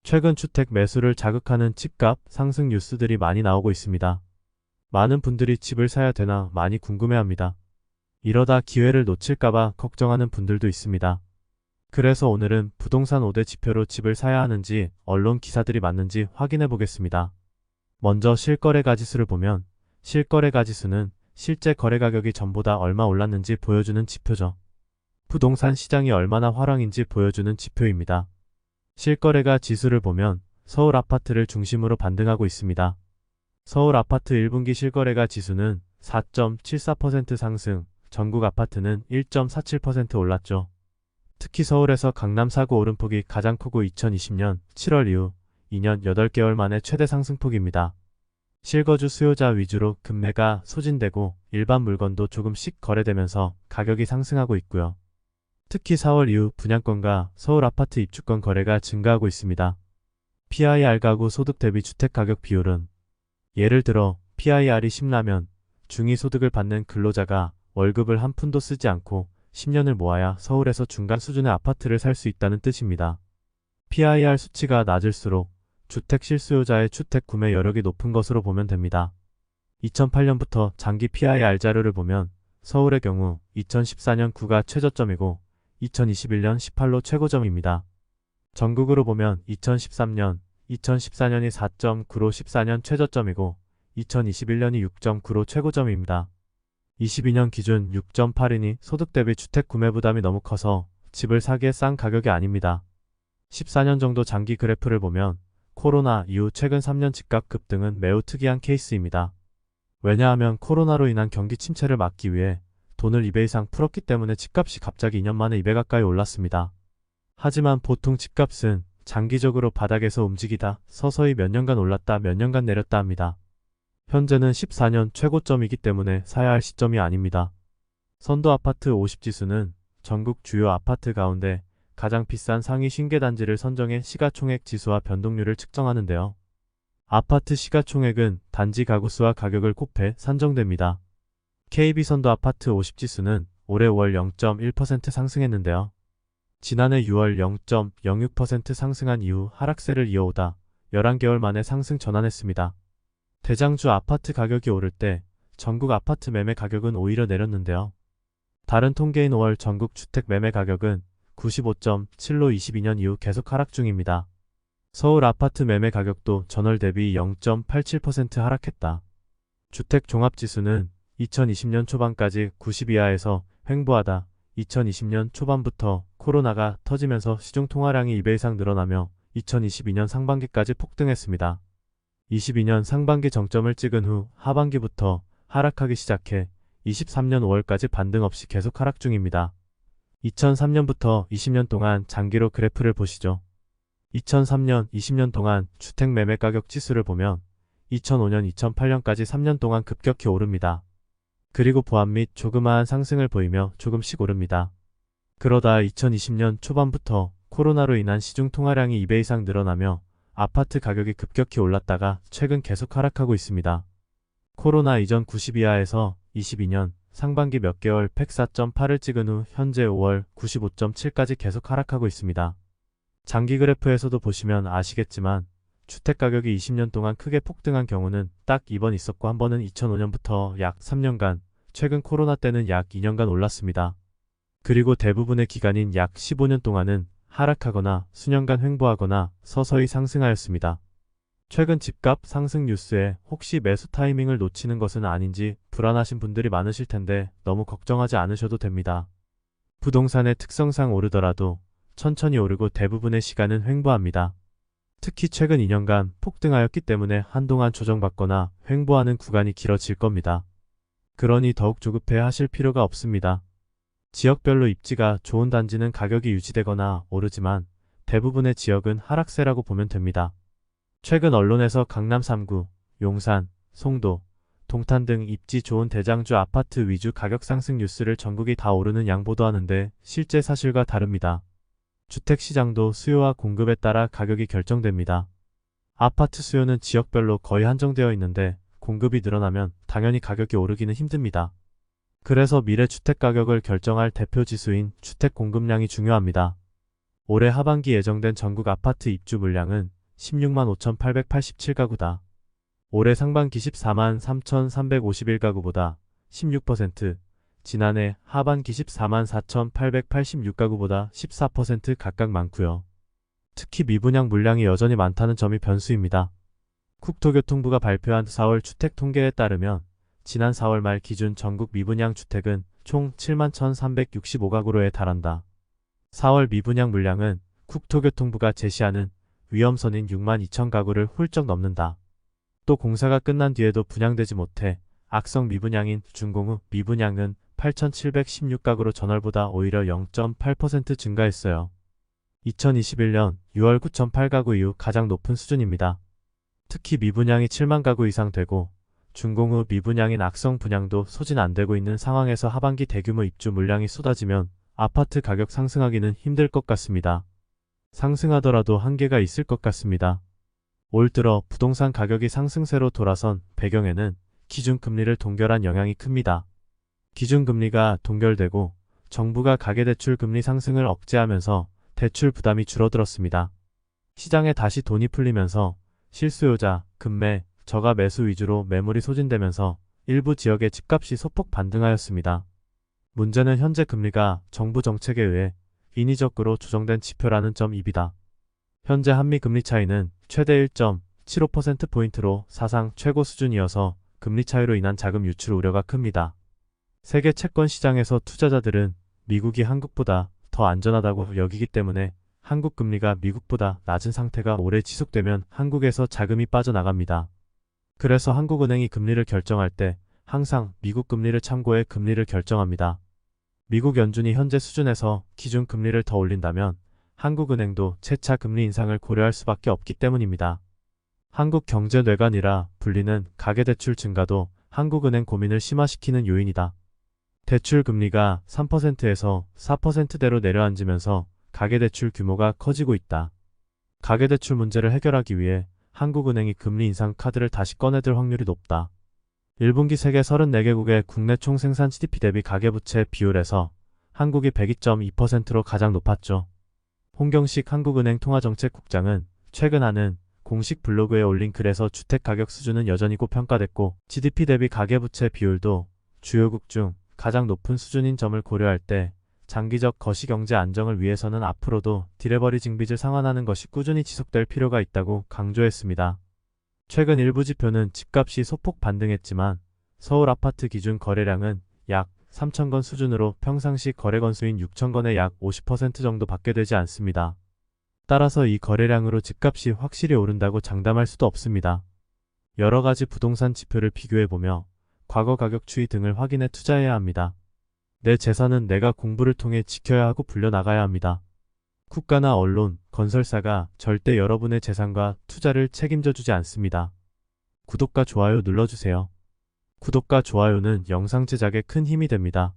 최근 주택 매수를 자극하는 집값 상승 뉴스들이 많이 나오고 있습니다. 많은 분들이 집을 사야 되나 많이 궁금해합니다. 이러다 기회를 놓칠까봐 걱정하는 분들도 있습니다. 그래서 오늘은 부동산 5대 지표로 집을 사야 하는지 언론 기사들이 맞는지 확인해 보겠습니다. 먼저 실거래 가지수를 보면 실거래 가지수는 실제 거래 가격이 전보다 얼마 올랐는지 보여주는 지표죠. 부동산 시장이 얼마나 화랑인지 보여주는 지표입니다. 실거래가 지수를 보면 서울 아파트를 중심으로 반등하고 있습니다. 서울 아파트 1분기 실거래가 지수는 4.74% 상승, 전국 아파트는 1.47% 올랐죠. 특히 서울에서 강남 사구 오름폭이 가장 크고 2020년 7월 이후 2년 8개월 만에 최대 상승폭입니다. 실거주 수요자 위주로 급매가 소진되고 일반 물건도 조금씩 거래되면서 가격이 상승하고 있고요. 특히 4월 이후 분양권과 서울 아파트 입주권 거래가 증가하고 있습니다. PIR 가구 소득 대비 주택 가격 비율은 예를 들어 PIR이 10라면 중위소득을 받는 근로자가 월급을 한 푼도 쓰지 않고 10년을 모아야 서울에서 중간 수준의 아파트를 살 수 있다는 뜻입니다. PIR 수치가 낮을수록 주택 실수요자의 주택 구매 여력이 높은 것으로 보면 됩니다. 2008년부터 장기 PIR 자료를 보면 서울의 경우 2014년 9가 최저점이고 2021년 18로 최고점입니다. 전국으로 보면 2013년, 2014년이 4.9로 14년 최저점이고 2021년이 6.9로 최고점입니다. 22년 기준 6.8이니 소득 대비 주택 구매 부담이 너무 커서 집을 사기에 싼 가격이 아닙니다. 14년 정도 장기 그래프를 보면 코로나 이후 최근 3년 집값 급등은 매우 특이한 케이스입니다. 왜냐하면 코로나로 인한 경기 침체를 막기 위해 돈을 2배 이상 풀었기 때문에 집값이 갑자기 2년 만에 2배 가까이 올랐습니다. 하지만 보통 집값은 장기적으로 바닥에서 움직이다 서서히 몇 년간 올랐다 몇 년간 내렸다 합니다. 현재는 14년 최고점이기 때문에 사야 할 시점이 아닙니다. 선도 아파트 50지수는 전국 주요 아파트 가운데 가장 비싼 상위 50개 단지를 선정해 시가총액 지수와 변동률을 측정하는데요. 아파트 시가총액은 단지 가구수와 가격을 곱해 산정됩니다. KB선도 아파트 50지수는 올해 5월 0.1% 상승했는데요. 지난해 6월 0.06% 상승한 이후 하락세를 이어오다 11개월 만에 상승 전환했습니다. 대장주 아파트 가격이 오를 때 전국 아파트 매매 가격은 오히려 내렸는데요. 다른 통계인 5월 전국 주택 매매 가격은 95.7로 22년 이후 계속 하락 중입니다. 서울 아파트 매매 가격도 전월 대비 0.87% 하락했다. 주택 종합지수는 2020년 초반까지 90 이하에서 횡보하다 2020년 초반부터 코로나가 터지면서 시중 통화량이 2배 이상 늘어나며 2022년 상반기까지 폭등했습니다. 22년 상반기 정점을 찍은 후 하반기부터 하락하기 시작해 23년 5월까지 반등 없이 계속 하락 중입니다. 2003년부터 20년 동안 장기로 그래프를 보시죠. 2003년, 20년 동안 주택 매매 가격 지수를 보면 2005년, 2008년까지 3년 동안 급격히 오릅니다. 그리고 보합 및 조그마한 상승을 보이며 조금씩 오릅니다. 그러다 2020년 초반부터 코로나로 인한 시중 통화량이 2배 이상 늘어나며 아파트 가격이 급격히 올랐다가 최근 계속 하락하고 있습니다. 코로나 이전 90 이하에서 22년 상반기 몇 개월 104.8을 찍은 후 현재 5월 95.7까지 계속 하락하고 있습니다. 장기 그래프에서도 보시면 아시겠지만 주택가격이 20년 동안 크게 폭등한 경우는 딱 2번 있었고 한 번은 2005년부터 약 3년간, 최근 코로나 때는 약 2년간 올랐습니다. 그리고 대부분의 기간인 약 15년 동안은 하락하거나 수년간 횡보하거나 서서히 상승하였습니다. 최근 집값 상승 뉴스에 혹시 매수 타이밍을 놓치는 것은 아닌지 불안하신 분들이 많으실 텐데 너무 걱정하지 않으셔도 됩니다. 부동산의 특성상 오르더라도 천천히 오르고 대부분의 시간은 횡보합니다. 특히 최근 2년간 폭등하였기 때문에 한동안 조정받거나 횡보하는 구간이 길어질 겁니다. 그러니 더욱 조급해 하실 필요가 없습니다. 지역별로 입지가 좋은 단지는 가격이 유지되거나 오르지만 대부분의 지역은 하락세라고 보면 됩니다. 최근 언론에서 강남 3구, 용산, 송도, 동탄 등 입지 좋은 대장주 아파트 위주 가격 상승 뉴스를 전국이 다 오르는 양 보도하는데 실제 사실과 다릅니다. 주택시장도 수요와 공급에 따라 가격이 결정됩니다. 아파트 수요는 지역별로 거의 한정되어 있는데 공급이 늘어나면 당연히 가격이 오르기는 힘듭니다. 그래서 미래 주택가격을 결정할 대표 지수인 주택 공급량이 중요합니다. 올해 하반기 예정된 전국 아파트 입주 물량은 16만 5,887가구다. 올해 상반기 14만 3,351가구보다 16%, 지난해 하반기 14만 4,886가구보다 14% 각각 많고요. 특히 미분양 물량이 여전히 많다는 점이 변수입니다. 국토교통부가 발표한 4월 주택 통계에 따르면 지난 4월 말 기준 전국 미분양 주택은 총 7만 1,365가구로에 달한다. 4월 미분양 물량은 국토교통부가 제시하는 위험선인 6만 2천 가구를 훌쩍 넘는다. 또 공사가 끝난 뒤에도 분양되지 못해 악성 미분양인 준공후 미분양은 8,716가구로 전월보다 오히려 0.8% 증가했어요. 2021년 6월 9,008가구 이후 가장 높은 수준입니다. 특히 미분양이 7만 가구 이상 되고 준공후 미분양인 악성 분양도 소진 안 되고 있는 상황에서 하반기 대규모 입주 물량이 쏟아지면 아파트 가격 상승하기는 힘들 것 같습니다. 상승하더라도 한계가 있을 것 같습니다. 올 들어 부동산 가격이 상승세로 돌아선 배경에는 기준금리를 동결한 영향이 큽니다. 기준금리가 동결되고 정부가 가계대출 금리 상승을 억제하면서 대출 부담이 줄어들었습니다. 시장에 다시 돈이 풀리면서 실수요자, 급매, 저가 매수 위주로 매물이 소진되면서 일부 지역의 집값이 소폭 반등하였습니다. 문제는 현재 금리가 정부 정책에 의해 인위적으로 조정된 지표라는 점입니다. 현재 한미 금리 차이는 최대 1.75%포인트로 사상 최고 수준이어서 금리 차이로 인한 자금 유출 우려가 큽니다. 세계 채권 시장에서 투자자들은 미국이 한국보다 더 안전하다고 여기기 때문에 한국 금리가 미국보다 낮은 상태가 오래 지속되면 한국에서 자금이 빠져나갑니다. 그래서 한국은행이 금리를 결정할 때 항상 미국 금리를 참고해 금리를 결정합니다. 미국 연준이 현재 수준에서 기준 금리를 더 올린다면 한국은행도 채차 금리 인상을 고려할 수밖에 없기 때문입니다. 한국경제뇌관이라 불리는 가계대출 증가도 한국은행 고민을 심화시키는 요인이다. 대출 금리가 3%에서 4%대로 내려앉으면서 가계대출 규모가 커지고 있다. 가계대출 문제를 해결하기 위해 한국은행이 금리 인상 카드를 다시 꺼내들 확률이 높다. 1분기 세계 34개국의 국내 총생산 GDP 대비 가계부채 비율에서 한국이 102.2%로 가장 높았죠. 홍경식 한국은행 통화정책국장은 최근 하는 공식 블로그에 올린 글에서 주택가격 수준은 여전히 고평가됐고 GDP 대비 가계부채 비율도 주요국 중 가장 높은 수준인 점을 고려할 때 장기적 거시경제 안정을 위해서는 앞으로도 디레버리징 빚을 상환하는 것이 꾸준히 지속될 필요가 있다고 강조했습니다. 최근 일부 지표는 집값이 소폭 반등했지만 서울 아파트 기준 거래량은 약 3,000건 수준으로 평상시 거래 건수인 6,000건의 약 50% 정도 밖에 되지 않습니다. 따라서 이 거래량으로 집값이 확실히 오른다고 장담할 수도 없습니다. 여러 가지 부동산 지표를 비교해보며 과거 가격 추이 등을 확인해 투자해야 합니다. 내 재산은 내가 공부를 통해 지켜야 하고 불려나가야 합니다. 국가나 언론, 건설사가 절대 여러분의 재산과 투자를 책임져 주지 않습니다. 구독과 좋아요 눌러주세요. 구독과 좋아요는 영상 제작에 큰 힘이 됩니다.